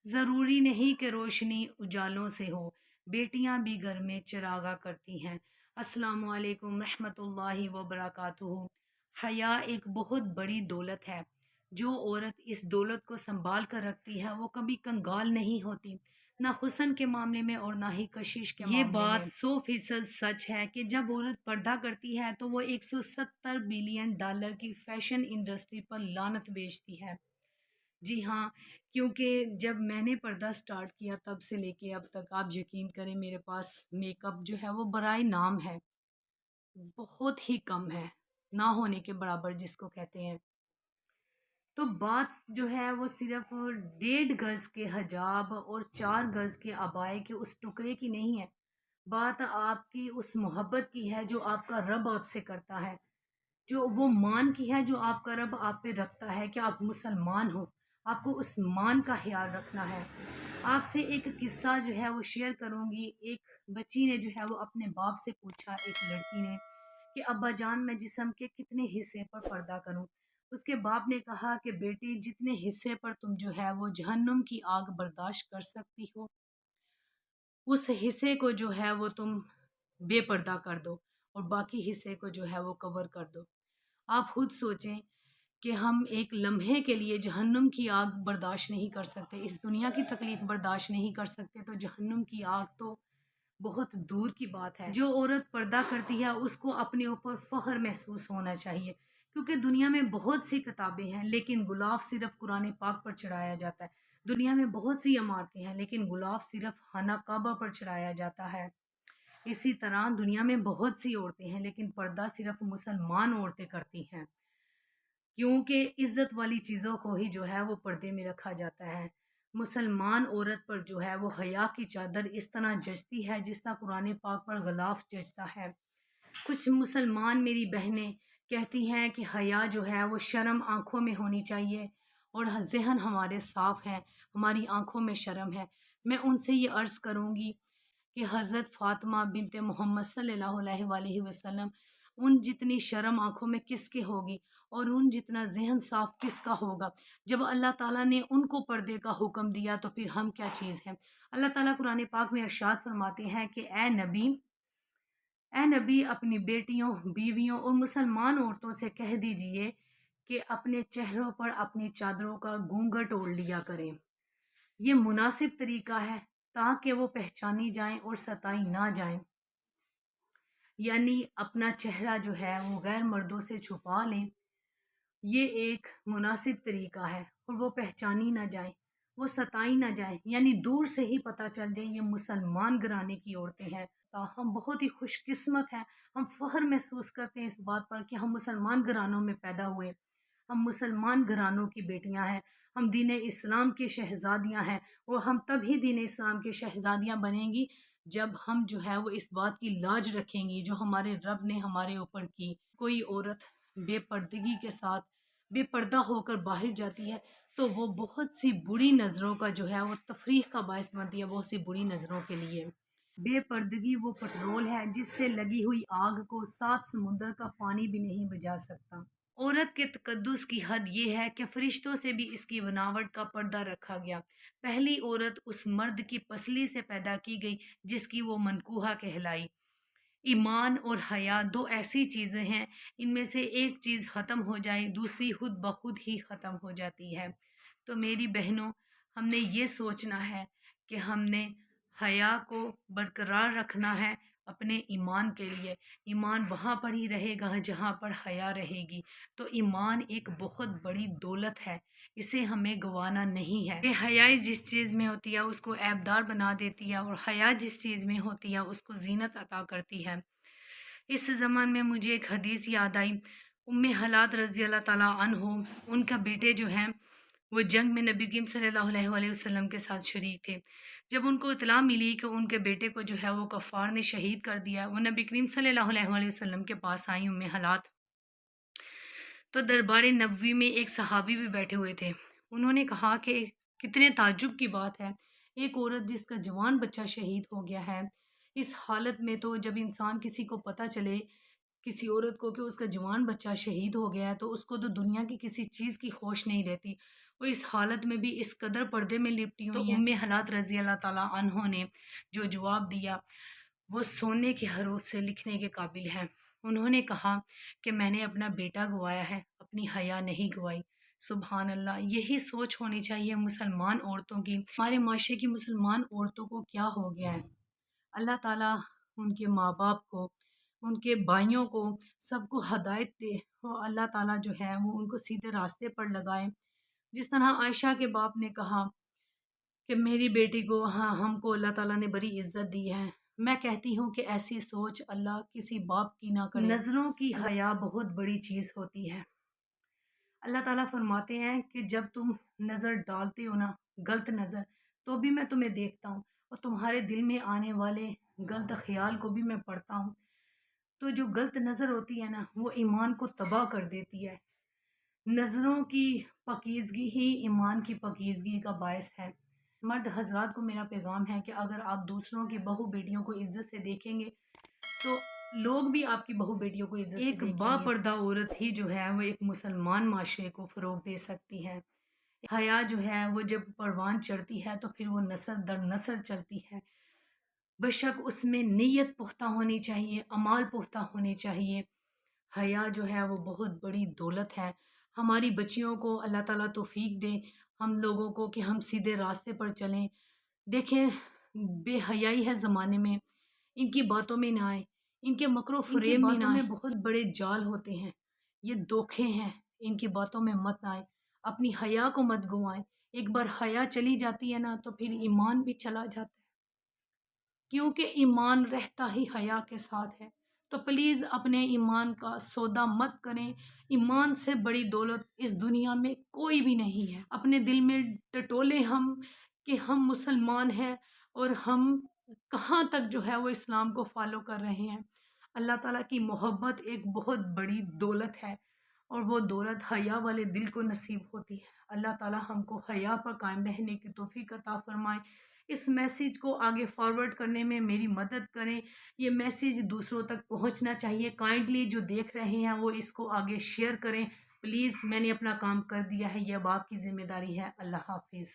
ज़रूरी नहीं कि रोशनी उजालों से हो, बेटियां भी घर में चरागा करती हैं। अस्सलामु अलैकुम रहमतुल्लाहि व बरकातुहू। हया एक बहुत बड़ी दौलत है। जो औरत इस दौलत को संभाल कर रखती है वो कभी कंगाल नहीं होती, ना हुस्न के मामले में और ना ही कशिश के ये मामले बात में। 100% सच है कि जब औरत पर्दा करती है तो वो 170 बिलियन डॉलर की फैशन इंडस्ट्री पर लानत बेचती है। जी हाँ, क्योंकि जब मैंने पर्दा स्टार्ट किया तब से लेके अब तक आप यकीन करें मेरे पास मेकअप जो है वो बराए नाम है, बहुत ही कम है, ना होने के बराबर जिसको कहते हैं। तो बात जो है वो सिर्फ 1.5 गज के हजाब और 4 गज के अबाए के उस टुकड़े की नहीं है। बात आपकी उस मोहब्बत की है जो आपका रब आपसे करता है, जो वो मान की है जो आपका रब आप पे रखता है कि आप मुसलमान हो। आपको उस मान का ख्याल रखना है। आपसे एक किस्सा जो है वो शेयर करूंगी। एक बच्ची ने जो है वो अपने बाप से पूछा, एक लड़की ने, कि अब्बा जान मैं जिस्म के कितने हिस्से पर पर्दा करूं। उसके बाप ने कहा कि बेटी जितने हिस्से पर तुम जो है वो जहन्नुम की आग बर्दाश्त कर सकती हो उस हिस्से को जो है वो तुम बेपर्दा कर दो और बाकी हिस्से को जो है वो कवर कर दो। आप खुद सोचें कि हम एक लम्हे के लिए जहन्नुम की आग बर्दाश्त नहीं कर सकते, इस दुनिया की तकलीफ़ बर्दाश्त नहीं कर सकते, तो जहन्नुम की आग तो बहुत दूर की बात है। जो औरत पर्दा करती है उसको अपने ऊपर फ़ख्र महसूस होना चाहिए, क्योंकि दुनिया में बहुत सी किताबें हैं लेकिन गुलाब सिर्फ कुरान पाक पर चढ़ाया जाता है। दुनिया में बहुत सी इमारतें हैं लेकिन गुलाब सिर्फ खाना काबा पर चढ़ाया जाता है। इसी तरह दुनिया में बहुत सी औरतें हैं लेकिन पर्दा सिर्फ मुसलमान औरतें करती हैं, क्योंकि इज्जत वाली चीज़ों को ही जो है वो पर्दे में रखा जाता है। मुसलमान औरत पर जो है वो हया की चादर इस तरह जचती है जिस तरह कुरान पाक पर गलाफ जचता है। कुछ मुसलमान मेरी बहनें कहती हैं कि हया जो है वो शर्म आँखों में होनी चाहिए और ज़हन हमारे साफ़ हैं, हमारी आँखों में शर्म है। मैं उनसे ये अर्ज़ करूँगी कि हज़रत फ़ातिमा बिनते मोहम्मद सल्लल्लाहु अलैहि वसल्लम, उन जितनी शर्म आँखों में किसके होगी और उन जितना ज़हन साफ़ किसका होगा। जब अल्लाह ताला ने उनको पर्दे का हुक्म दिया तो फिर हम क्या चीज़ हैं। अल्लाह ताला कुरान पाक में इरशाद फरमाते हैं कि ए नबी अपनी बेटियों, बीवियों और मुसलमान औरतों से कह दीजिए कि अपने चेहरों पर अपनी चादरों का घूंघट ओढ़ लिया करें। ये मुनासिब तरीका है ताकि वो पहचानी जाएं और सताई ना जाएं। यानी अपना चेहरा जो है वो गैर मर्दों से छुपा लें। ये एक मुनासिब तरीका है और वो पहचानी ना जाए, वो सताई ना जाए, यानी दूर से ही पता चल जाए ये मुसलमान घराने की औरतें हैं। तो हम बहुत ही खुशकिस्मत हैं। हम फ़ख्र महसूस करते हैं इस बात पर कि हम मुसलमान घरानों में पैदा हुए, हम मुसलमान घरानों की बेटियां हैं, हम दीन इस्लाम की शहज़ादियां हैं। और हम तभी दीन इस्लाम की शहज़ादियां बनेंगी जब हम जो है वो इस बात की लाज रखेंगी जो हमारे रब ने हमारे ऊपर की। कोई औरत बेपर्दगी के साथ बेपर्दा होकर बाहर जाती है तो वो बहुत सी बुरी नज़रों का जो है वो तफरीह का बायस बनती है, बहुत सी बुरी नज़रों के लिए। बेपर्दगी वो पेट्रोल है जिससे लगी हुई आग को 7 समुंदर का पानी भी नहीं बुझा सकता। औरत के तकद्दुस की हद ये है कि फरिश्तों से भी इसकी बनावट का पर्दा रखा गया। पहली औरत उस मर्द की पसली से पैदा की गई जिसकी वो मनकूहा कहलाई। ईमान और हया दो ऐसी चीज़ें हैं, इनमें से एक चीज़ ख़त्म हो जाए दूसरी खुद ब खुद ही ख़त्म हो जाती है। तो मेरी बहनों, हमने ये सोचना है कि हमने हया को बरकरार रखना है अपने ईमान के लिए। ईमान वहाँ पर ही रहेगा जहाँ पर हया रहेगी। तो ईमान एक बहुत बड़ी दौलत है, इसे हमें गंवाना नहीं है। ये हया जिस चीज़ में होती है उसको ऐबदार बना देती है और हया जिस चीज़ में होती है उसको जीनत अता करती है। इस ज़मान में मुझे एक हदीस याद आई। उम्मे हलात रज़ी अल्लाह ताला अन्हो, उनका बेटे जो हैं वो जंग में नबी करीम सल्लल्लाहु अलैहि वसल्लम के साथ शरीक थे। जब उनको इत्तला मिली कि उनके बेटे को जो है वो कफ़ार ने शहीद कर दिया, वो नबी करीम सल्लल्लाहु अलैहि वसल्लम के पास आई उम्मे हलात। तो दरबार नबवी में एक सहाबी भी बैठे हुए थे। उन्होंने कहा कि कितने ताज्जुब की बात है, एक औरत जिसका जवान बच्चा शहीद हो गया है। इस हालत में तो जब इंसान किसी को पता चले किसी औरत को कि उसका जवान बच्चा शहीद हो गया है तो उसको तो दुनिया की किसी चीज़ की होश नहीं रहती। اور اس حالت میں بھی اس قدر پردے میں لپٹی ہوئی ہیں۔ تو حالات رضی اللہ تعالیٰ عنہ نے جو جواب دیا وہ سونے کے حروف سے لکھنے کے قابل ہے۔ انہوں نے کہا کہ میں نے اپنا بیٹا گوایا ہے، اپنی حیا نہیں گوائی۔ سبحان اللہ، یہی سوچ ہونی چاہیے مسلمان عورتوں کی۔ ہمارے معاشرے کی مسلمان عورتوں کو کیا ہو گیا ہے؟ اللہ تعالیٰ ان کے ماں باپ کو، ان کے بھائیوں کو، سب کو ہدایت دے اور اللہ تعالیٰ جو ہے وہ ان کو سیدھے راستے پر لگائے۔ جس طرح عائشہ کے باپ نے کہا کہ میری بیٹی کو، ہاں، ہم کو اللہ تعالیٰ نے بڑی عزت دی ہے، میں کہتی ہوں کہ ایسی سوچ اللہ کسی باپ کی نہ کرے۔ نظروں کی حیا بہت بڑی چیز ہوتی ہے۔ اللہ تعالیٰ فرماتے ہیں کہ جب تم نظر ڈالتے ہو نا، غلط نظر، تو بھی میں تمہیں دیکھتا ہوں اور تمہارے دل میں آنے والے غلط خیال کو بھی میں پڑھتا ہوں۔ تو جو غلط نظر ہوتی ہے نا، وہ ایمان کو تباہ کر دیتی ہے۔ نظروں کی پاکیزگی ہی ایمان کی پاکیزگی کا باعث ہے۔ مرد حضرات کو میرا پیغام ہے کہ اگر آپ دوسروں کی بہو بیٹیوں کو عزت سے دیکھیں گے تو لوگ بھی آپ کی بہو بیٹیوں کو عزت سے دیکھیں گے۔ ایک با پردہ عورت ہی جو ہے وہ ایک مسلمان معاشرے کو فروغ دے سکتی ہے۔ حیا جو ہے وہ جب پروان چڑھتی ہے تو پھر وہ نسل در نسل چلتی ہے۔ بے شک اس میں نیت پختہ ہونی چاہیے، اعمال پختہ ہونے چاہیے۔ حیا جو ہے وہ بہت بڑی دولت ہے۔ ہماری بچیوں کو اللہ تعالیٰ توفیق دے، ہم لوگوں کو، کہ ہم سیدھے راستے پر چلیں۔ دیکھیں، بے حیائی ہے زمانے میں، ان کی باتوں میں نہ آئے، ان کے مکر و فریب میں نہ آئے۔ بہت بڑے جال ہوتے ہیں، یہ دھوکے ہیں، ان کی باتوں میں مت آئے، اپنی حیا کو مت گوائیں۔ ایک بار حیا چلی جاتی ہے نا تو پھر ایمان بھی چلا جاتا ہے، کیونکہ ایمان رہتا ہی حیا کے ساتھ ہے۔ تو پلیز اپنے ایمان کا سودا مت کریں۔ ایمان سے بڑی دولت اس دنیا میں کوئی بھی نہیں ہے۔ اپنے دل میں ٹٹولے ہم کہ ہم مسلمان ہیں اور ہم کہاں تک جو ہے وہ اسلام کو فالو کر رہے ہیں۔ اللہ تعالیٰ کی محبت ایک بہت بڑی دولت ہے اور وہ دولت حیا والے دل کو نصیب ہوتی ہے۔ اللہ تعالیٰ ہم کو حیا پر قائم رہنے کی توفیق عطا فرمائے۔ اس میسیج کو آگے فارورڈ کرنے میں میری مدد کریں۔ یہ میسیج دوسروں تک پہنچنا چاہیے۔ کائنڈلی جو دیکھ رہے ہیں وہ اس کو آگے شیئر کریں پلیز۔ میں نے اپنا کام کر دیا ہے، یہ اب آپ کی ذمہ داری ہے۔ اللہ حافظ۔